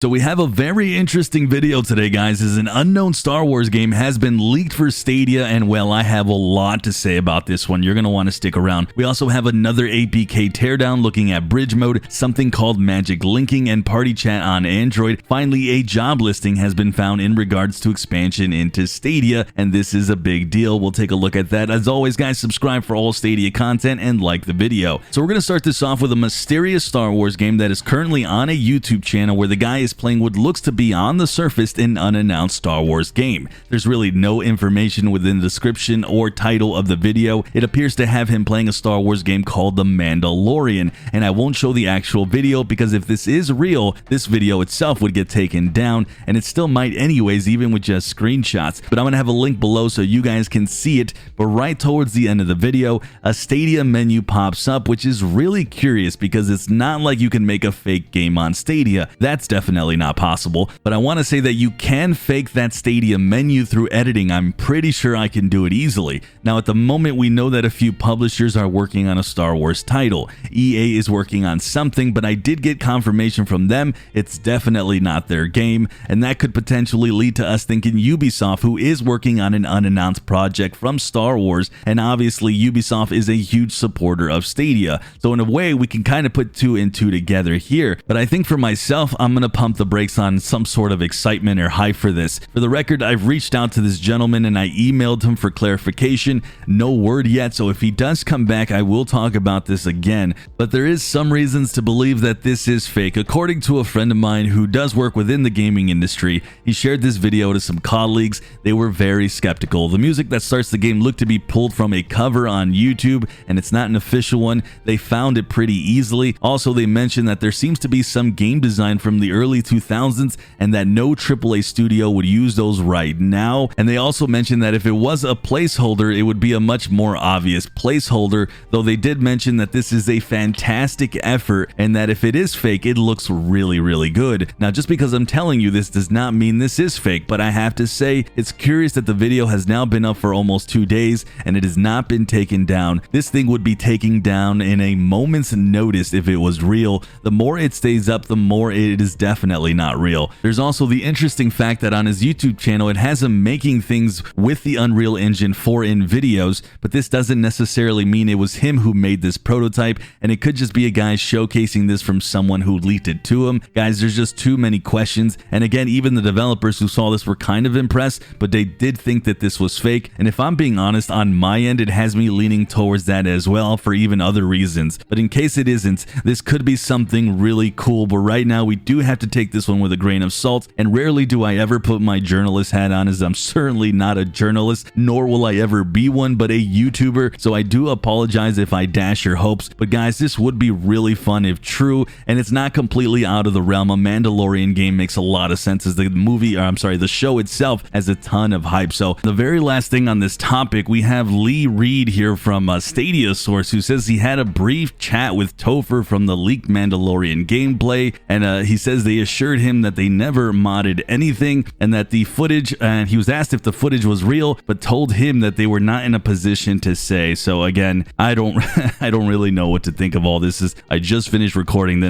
So we have a very interesting video today, guys, as an unknown Star Wars game has been leaked for Stadia, and well, I have a lot to say about this one. You're going to want to stick around. We also have another APK Teardown looking at bridge mode, something called magic linking, and party chat on Android. Finally, a job listing has been found in regards to expansion into Stadia, and this is a big deal. We'll take a look at that. As always, guys, subscribe for all Stadia content and like the video. So we're going to start this off with a mysterious Star Wars game that is currently on a YouTube channel where the guy is playing what looks to be on the surface an unannounced Star Wars game. There's really no information within the description or title of the video. It appears to have him playing a Star Wars game called The Mandalorian, and I won't show the actual video because if this is real, this video itself would get taken down, and it still might anyways, even with just screenshots. But I'm going to have a link below so you guys can see it. But right towards the end of the video, a Stadia menu pops up, which is really curious because it's not like you can make a fake game on Stadia. That's definitely not possible, but I want to say that you can fake that Stadia menu through editing. I'm pretty sure I can do it easily. Now, at the moment, we know that a few publishers are working on a Star Wars title. EA is working on something, but I did get confirmation from them it's definitely not their game, and that could potentially lead to us thinking Ubisoft, who is working on an unannounced project from Star Wars, and obviously Ubisoft is a huge supporter of Stadia. So in a way, we can kind of put two and two together here, but I think for myself, I'm going to pump the brakes on some sort of excitement or hype for this. For the record, I've reached out to this gentleman and I emailed him for clarification. No word yet, so if he does come back, I will talk about this again. But there is some reasons to believe that this is fake. According to a friend of mine who does work within the gaming industry, he shared this video to some colleagues. They were very skeptical. The music that starts the game looked to be pulled from a cover on YouTube, and it's not an official one. They found it pretty easily. Also, they mentioned that there seems to be some game design from the early 2000s and that no AAA studio would use those right now. And they also mentioned that if it was a placeholder, it would be a much more obvious placeholder, though they did mention that this is a fantastic effort and that if it is fake, it looks really, really good. Now, just because I'm telling you this does not mean this is fake, but I have to say it's curious that the video has now been up for almost 2 days and it has not been taken down. This thing would be taken down in a moment's notice if it was real. The more it stays up, the more it is definitely not real. There's also the interesting fact that on his YouTube channel, it has him making things with the Unreal Engine 4 in videos, but this doesn't necessarily mean it was him who made this prototype, and it could just be a guy showcasing this from someone who leaked it to him. Guys, there's just too many questions, and again, even the developers who saw this were kind of impressed, but they did think that this was fake, and if I'm being honest, on my end, it has me leaning towards that as well for even other reasons. But in case it isn't, this could be something really cool, but right now, we do have to take this one with a grain of salt, and rarely do I ever put my journalist hat on, as I'm certainly not a journalist, nor will I ever be one, but a YouTuber, so I do apologize if I dash your hopes. But guys, this would be really fun if true, and it's not completely out of the realm. A Mandalorian game makes a lot of sense, as the movie, or I'm sorry, the show itself has a ton of hype. So the very last thing on this topic, we have Lee Reed here from Stadia Source, who says he had a brief chat with Topher from the leaked Mandalorian gameplay, and he says they assured him that they never modded anything and that the footage, and he was asked if the footage was real, but told him that they were not in a position to say. So again, I don't really know what to think of all this. I just finished recording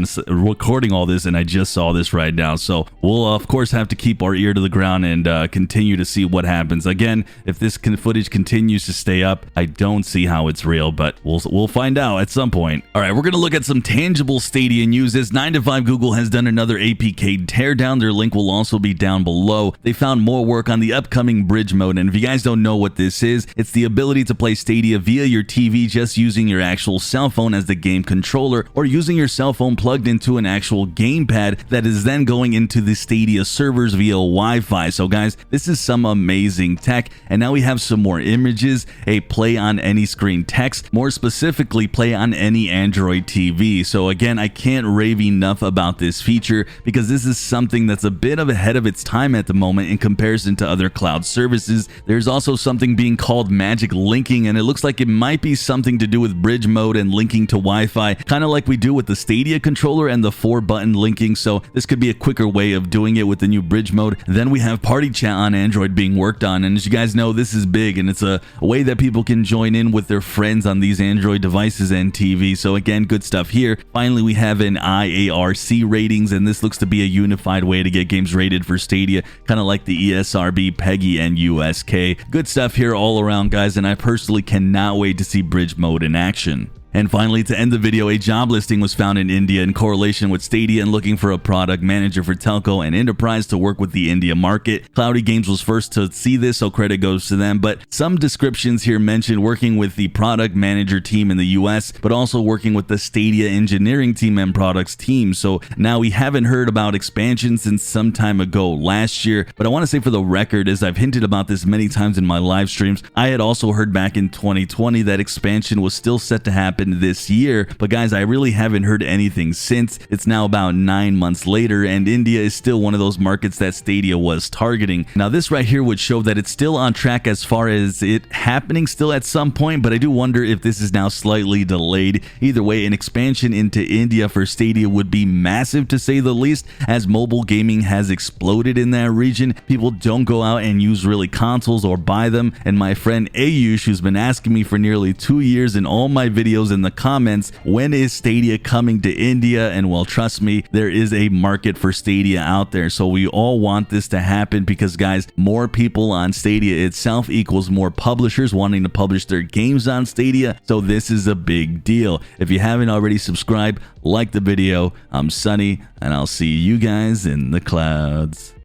all this and I just saw this right now. So we'll of course have to keep our ear to the ground and continue to see what happens. Again, if this footage continues to stay up, I don't see how it's real, but we'll find out at some point. All right, we're going to look at some tangible Stadia news. As 9to5 Google has done another APK Teardown. Their link will also be down below. They found more work on the upcoming bridge mode, and if you guys don't know what this is, it's the ability to play Stadia via your TV just using your actual cell phone as the game controller, or using your cell phone plugged into an actual gamepad that is then going into the Stadia servers via Wi-Fi. So guys, this is some amazing tech, and now we have some more images, a play on any screen text, more specifically play on any Android TV. So again, I can't rave enough about this feature because this is something that's a bit of ahead of its time at the moment in comparison to other cloud services. There's also something being called magic linking, and it looks like it might be something to do with bridge mode and linking to Wi-Fi, kind of like we do with the Stadia controller and the 4-button linking. So this could be a quicker way of doing it with the new bridge mode. Then we have party chat on Android being worked on, and as you guys know, this is big, and it's a way that people can join in with their friends on these Android devices and TV. So again, good stuff here. Finally, we have an IARC ratings, and this looks to be a unified way to get games rated for Stadia, kind of like the ESRB, PEGI, and USK. Good stuff here all around, guys, and I personally cannot wait to see bridge mode in action. And finally, to end the video, a job listing was found in India in correlation with Stadia and looking for a product manager for telco and enterprise to work with the India market. Cloudy Games was first to see this, so credit goes to them, but some descriptions here mentioned working with the product manager team in the US, but also working with the Stadia engineering team and products team. So now we haven't heard about expansion since some time ago last year, but I want to say for the record, as I've hinted about this many times in my live streams, I had also heard back in 2020 that expansion was still set to happen this year, but guys, I really haven't heard anything since. It's now about 9 months later, and India is still one of those markets that Stadia was targeting. Now this right here would show that it's still on track as far as it happening still at some point, but I do wonder if this is now slightly delayed. Either way, an expansion into India for Stadia would be massive, to say the least, as mobile gaming has exploded in that region. People don't go out and use really consoles or buy them, and my friend Ayush, who's been asking me for nearly 2 years in all my videos in the comments, when is Stadia coming to India? And well, trust me, there is a market for Stadia out there, so we all want this to happen because, guys, more people on Stadia itself equals more publishers wanting to publish their games on Stadia, so this is a big deal. If you haven't already subscribed, like the video. I'm Sunny, and I'll see you guys in the clouds.